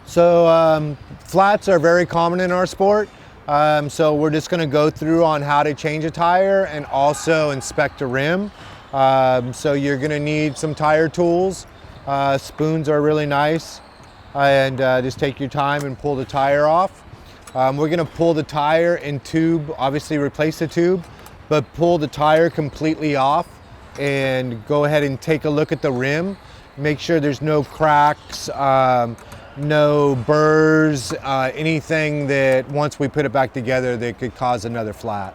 So flats are very common in our sport. So we're just going to go through on how to change a tire and also inspect a rim. So you're going to need some tire tools. Spoons are really nice, and just take your time and pull the tire off. We're going to pull the tire and tube, obviously replace the tube, but pull the tire completely off and go ahead and take a look at the rim. Make sure there's no cracks, no burrs, anything that once we put it back together that could cause another flat.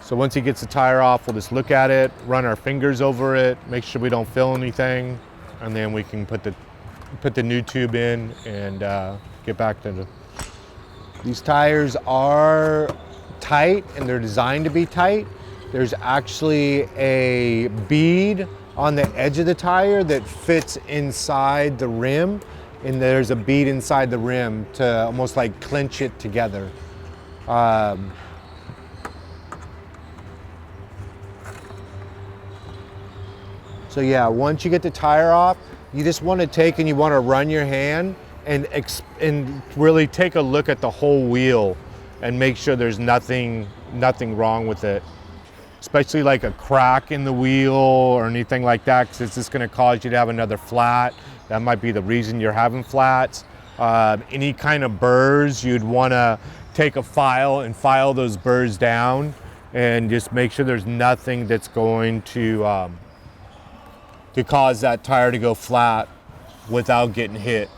So once he gets the tire off, we'll just look at it, run our fingers over it, make sure we don't feel anything, and then we can put the new tube in and get back to These tires are tight and they're designed to be tight. There's actually a bead on the edge of the tire that fits inside the rim, and there's a bead inside the rim to almost like clinch it together. So yeah, once you get the tire off, you just want to take and you want to run your hand and really take a look at the whole wheel and make sure there's nothing wrong with it. Especially like a crack in the wheel or anything like that, because it's just going to cause you to have another flat. That might be the reason you're having flats. Any kind of burrs, you'd want to take a file and file those burrs down and just make sure there's nothing that's going to cause that tire to go flat without getting hit.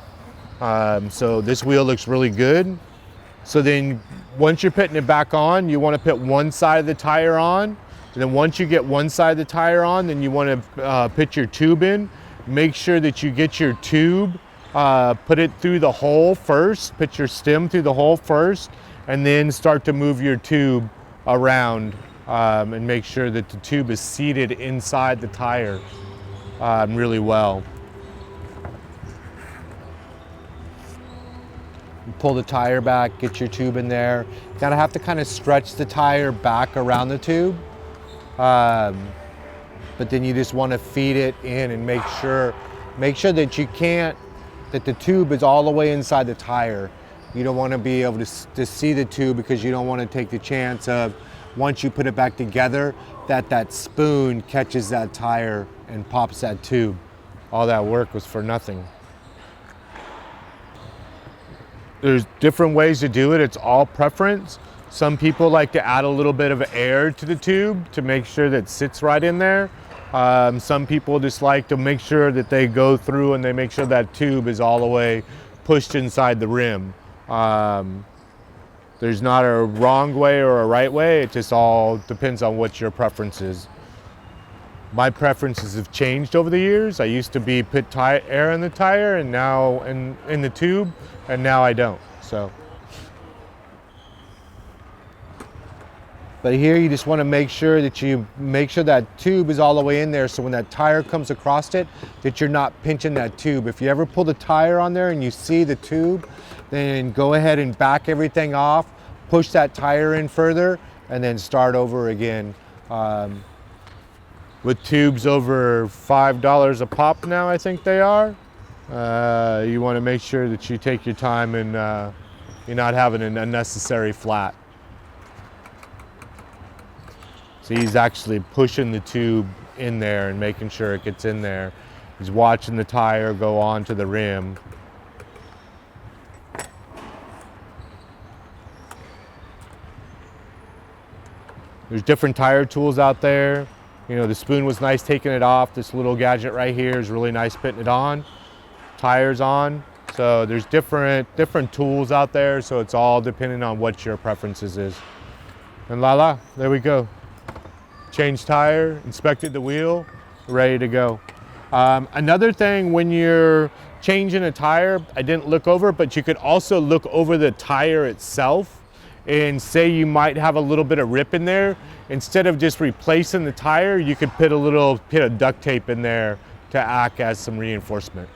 So this wheel looks really good. So then once you're putting it back on, you want to put one side of the tire on. And then once you get one side of the tire on, then you want to put your tube in. Make sure that you get your tube, put it through the hole first, put your stem through the hole first, and then start to move your tube around and make sure that the tube is seated inside the tire really well. You pull the tire back, get your tube in there. You gotta have to kind of stretch the tire back around the tube. But then you just want to feed it in and make sure that that the tube is all the way inside the tire. You don't want to be able to see the tube, because you don't want to take the chance of, once you put it back together, that spoon catches that tire and pops that tube. All that work was for nothing. There's different ways to do it. It's all preference. Some people like to add a little bit of air to the tube to make sure that it sits right in there. Some people just like to make sure that they go through and they make sure that tube is all the way pushed inside the rim. There's not a wrong way or a right way. It just all depends on what your preference is. My preferences have changed over the years. I used to put air in the tire and now in the tube, and now I don't. But here you just want to make sure that tube is all the way in there, so when that tire comes across it, that you're not pinching that tube. If you ever pull the tire on there and you see the tube, then go ahead and back everything off, push that tire in further, and then start over again. With tubes over $5 a pop now, I think they are, you want to make sure that you take your time and you're not having an unnecessary flat. So he's actually pushing the tube in there and making sure it gets in there. He's watching the tire go onto the rim. There's different tire tools out there. You know, the spoon was nice taking it off. This little gadget right here is really nice putting it on. Tires on. So there's different tools out there, so it's all depending on what your preferences is. And voila, there we go. Changed tire, inspected the wheel, ready to go. Another thing, when you're changing a tire, I didn't look over, but you could also look over the tire itself and say you might have a little bit of rip in there. Instead of just replacing the tire, you could put a bit of duct tape in there to act as some reinforcement.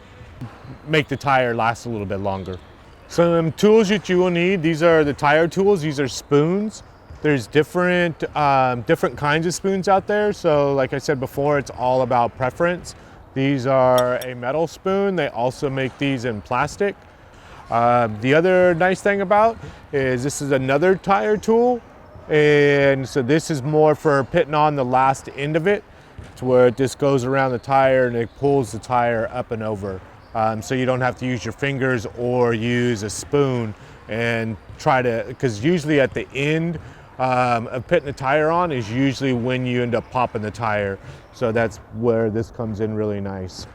Make the tire last a little bit longer. Some tools that you will need, these are the tire tools. These are spoons. There's different kinds of spoons out there. So like I said before, it's all about preference. These are a metal spoon. They also make these in plastic. The other nice thing about is this is another tire tool. And so this is more for pitting on the last end of it, to where it just goes around the tire and it pulls the tire up and over. So you don't have to use your fingers or use a spoon and try to, because usually at the end of pitting the tire on is usually when you end up popping the tire. So that's where this comes in really nice.